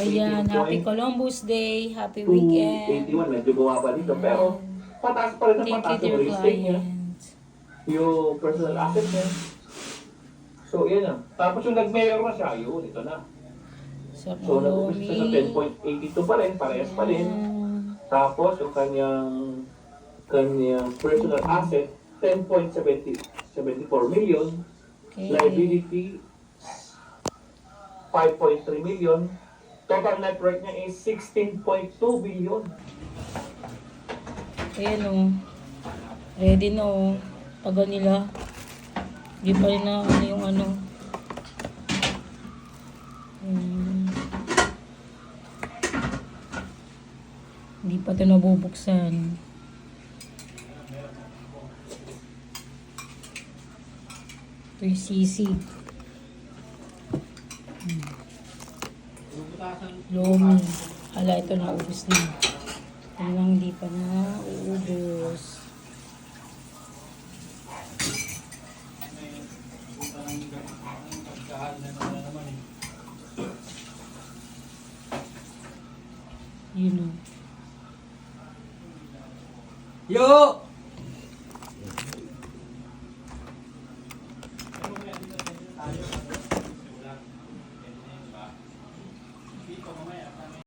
Ayan, Happy Columbus Day, Happy Weekend. 81, medyo bumaba dito. Pero pataas pa rin ang Thank you, pataas dear yung real estate niya. client. Yung personal asset niya. So, yan na. Tapos yung nag-mayor na siya, yun, ito na. Sa So, nag-umpisa sa 10.82 pa rin, parehas pa rin. Tapos, yung kanyang personal asset, 10.74 million. Okay. Liability, 5.3 million. Total net worth niya is 16.2 billion. Ayan o. Ready na o. Tagal nila. Di pa rin na ano yung ano. Hindi pa ito nabubuksan. Ito yung sisig. Lomi. Hala, ito naubos na. Ito lang hindi pa na uubos. Yun o. Yo!